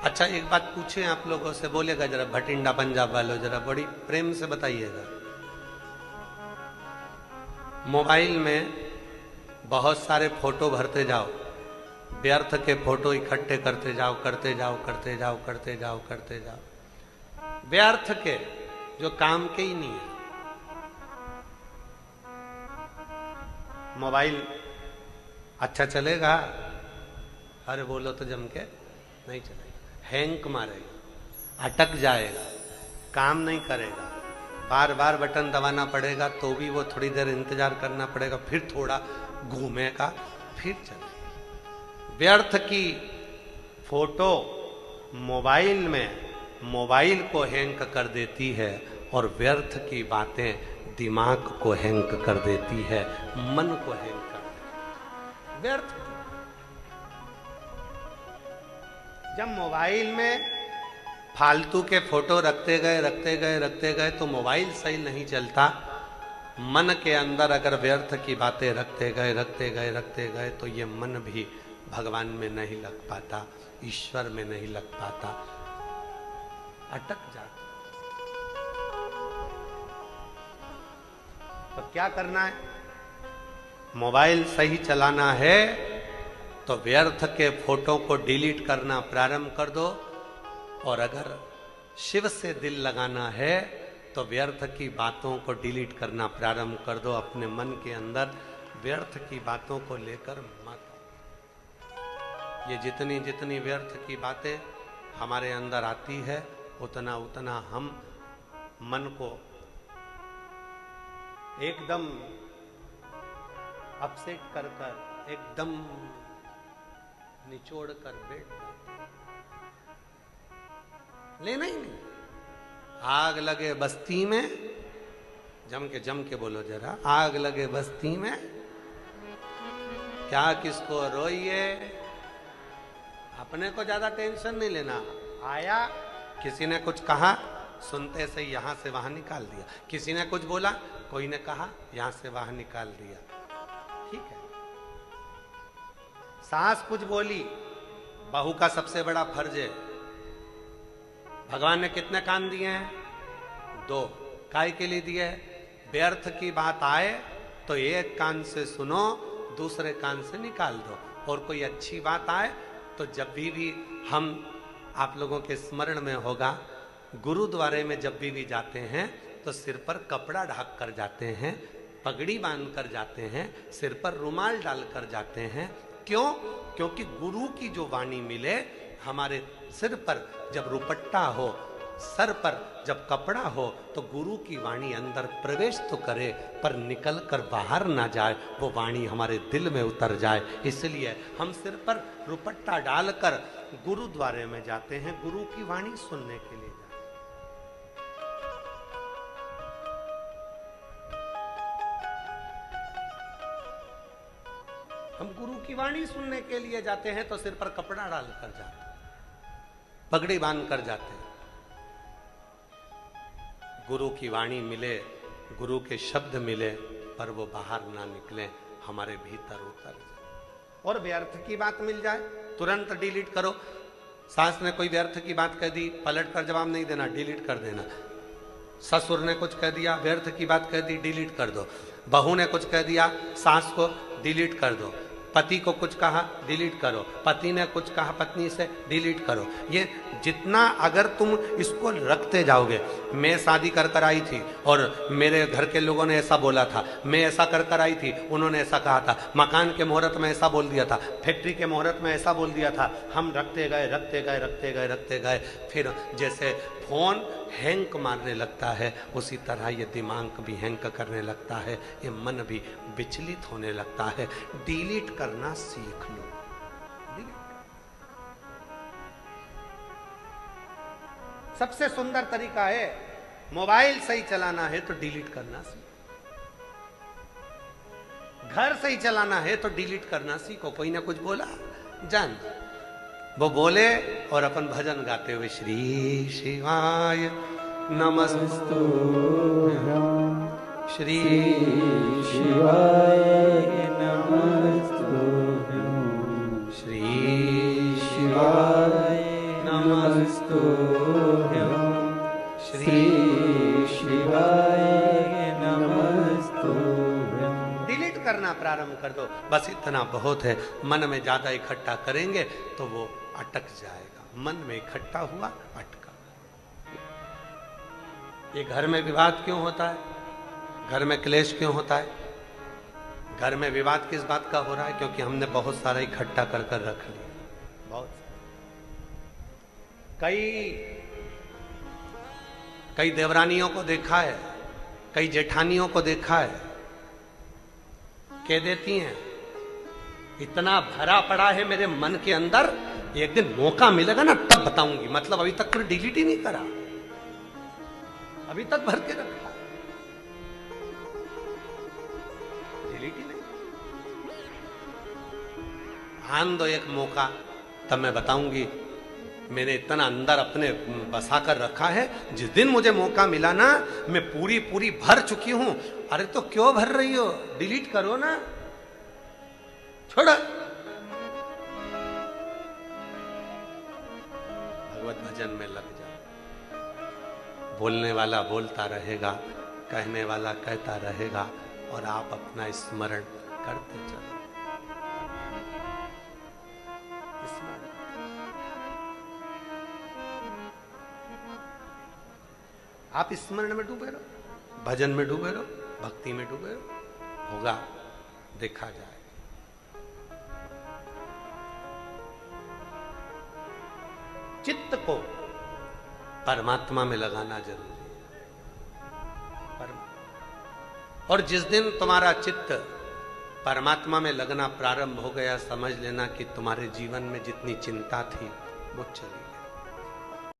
अच्छा एक बात पूछें आप लोगों से, बोलेगा जरा भटिंडा पंजाब वालों, जरा बड़ी प्रेम से बताइएगा। मोबाइल में बहुत सारे फोटो भरते जाओ, व्यर्थ के फोटो इकट्ठे करते जाओ, करते जाओ, करते जाओ, करते जाओ, करते जाओ, व्यर्थ के जो काम के ही नहीं है। मोबाइल अच्छा चलेगा? अरे बोलो तो जम के नहीं चलेगा, हैंग मारेगा, अटक जाएगा, काम नहीं करेगा, बार बार बटन दबाना पड़ेगा, तो भी वो थोड़ी देर इंतजार करना पड़ेगा, फिर थोड़ा घूमेगा, फिर चलेगा। व्यर्थ की फोटो मोबाइल में मोबाइल को हैंग कर देती है, और व्यर्थ की बातें दिमाग को हैंग कर देती है, मन को हैंग कर देती है। व्यर्थ जब मोबाइल में फालतू के फोटो रखते गए रखते गए रखते गए तो मोबाइल सही नहीं चलता। मन के अंदर अगर व्यर्थ की बातें रखते गए रखते गए रखते गए तो ये मन भी भगवान में नहीं लग पाता, ईश्वर में नहीं लग पाता, अटक जाता। तो क्या करना है? मोबाइल सही चलाना है तो व्यर्थ के फोटो को डिलीट करना प्रारंभ कर दो, और अगर शिव से दिल लगाना है तो व्यर्थ की बातों को डिलीट करना प्रारंभ कर दो। अपने मन के अंदर व्यर्थ की बातों को लेकर मत। ये जितनी जितनी व्यर्थ की बातें हमारे अंदर आती है, उतना उतना हम मन को एकदम अपसेट कर कर, एकदम निचोड़ कर बैठ लेना ही नहीं। आग लगे बस्ती में, जम के बोलो जरा, आग लगे बस्ती में क्या किसको रोइए। अपने को ज्यादा टेंशन नहीं लेना। आया, किसी ने कुछ कहा, सुनते से यहां से वहां निकाल दिया। किसी ने कुछ बोला, कोई ने कहा, यहां से वहां निकाल दिया, ठीक है। सास कुछ बोली, बहू का सबसे बड़ा फर्ज है। भगवान ने कितने कान दिए हैं? 2। काय के लिए दिए? व्यर्थ की बात आए तो एक कान से सुनो, दूसरे कान से निकाल दो। और कोई अच्छी बात आए तो जब भी हम आप लोगों के स्मरण में होगा, गुरुद्वारे में जब भी जाते हैं तो सिर पर कपड़ा ढक कर जाते हैं, पगड़ी बांध कर जाते हैं, सिर पर रुमाल डाल कर जाते हैं। क्यों? क्योंकि गुरु की जो वाणी मिले, हमारे सिर पर जब रुपट्टा हो, सर पर जब कपड़ा हो, तो गुरु की वाणी अंदर प्रवेश तो करे पर निकल कर बाहर ना जाए, वो वाणी हमारे दिल में उतर जाए। इसलिए हम सिर पर रुपट्टा डालकर गुरुद्वारे में जाते हैं, गुरु की वाणी सुनने के लिए जाते हैं। हम गुरु की वाणी सुनने के लिए जाते हैं तो सिर पर कपड़ा डालकर जाते हैं, पगड़ी बांध कर जाते हैं। गुरु की वाणी मिले, गुरु के शब्द मिले, पर वो बाहर ना निकले, हमारे भीतर उतर जाए। और व्यर्थ की बात मिल जाए, तुरंत डिलीट करो। सास ने कोई व्यर्थ की बात कह दी, पलट कर जवाब नहीं देना, डिलीट कर देना। ससुर ने कुछ कह दिया, व्यर्थ की बात कह दी, डिलीट कर दो। बहू ने कुछ कह दिया, सास को डिलीट कर दो। पति को कुछ कहा, डिलीट करो। पति ने कुछ कहा पत्नी से, डिलीट करो। ये जितना अगर तुम इसको रखते जाओगे, मैं शादी कर कर आई थी और मेरे घर के लोगों ने ऐसा बोला था, मैं ऐसा कर कर आई थी, उन्होंने ऐसा कहा था, मकान के मुहूर्त में ऐसा बोल दिया था, फैक्ट्री के मुहूर्त में ऐसा बोल दिया था, हम रखते गए रखते गए रखते गए रखते गए, फिर जैसे फोन हैंग मारने लगता है, उसी तरह ये दिमाग भी हैंग करने लगता है, ये मन भी विचलित होने लगता है। डिलीट करना सीख लो। सबसे सुंदर तरीका है, मोबाइल सही चलाना है तो डिलीट करना सीखो। घर सही चलाना है तो डिलीट करना सीखो। कोई ना कुछ बोला, जान वो बोले और अपन भजन गाते हुए श्री शिवाय नमस्तुभ्यं, श्री शिवाय नमस्तुभ्यं, श्री शिवाय नमस्तुभ्यं श्री शिवाय नमस्तुभ्यं। डिलीट करना प्रारंभ कर दो, बस इतना बहुत है। मन में ज्यादा इकट्ठा करेंगे तो वो अटक जाएगा। मन में इकट्ठा हुआ, अटका। ये घर में विवाद क्यों होता है? घर में क्लेश क्यों होता है? घर में विवाद किस बात का हो रहा है? क्योंकि हमने बहुत सारा इकट्ठा कर कर रख लिया। बहुत कई देवरानियों को देखा है, कई जेठानियों को देखा है, कह देती हैं इतना भरा पड़ा है मेरे मन के अंदर, एक दिन मौका मिलेगा ना तब बताऊंगी। मतलब अभी तक कोई डिलीट ही नहीं करा, अभी तक भर के रखा, डिलीट ही नहीं। आन दो एक मौका, तब मैं बताऊंगी। मैंने इतना अंदर अपने बसा कर रखा है, जिस दिन मुझे मौका मिला ना, मैं पूरी पूरी भर चुकी हूं। अरे तो क्यों भर रही हो? डिलीट करो ना, छोड़ो। भगवत भजन में लग जाओ। बोलने वाला बोलता रहेगा, कहने वाला कहता रहेगा, और आप अपना स्मरण करते चलो। आप स्मरण में डूबे रहो, भजन में डूबे रहो, भक्ति में डूबे रहो, होगा, देखा जाए। चित्त को परमात्मा में लगाना जरूरी है। और जिस दिन तुम्हारा चित्त परमात्मा में लगना प्रारंभ हो गया, समझ लेना कि तुम्हारे जीवन में जितनी चिंता थी वो चली।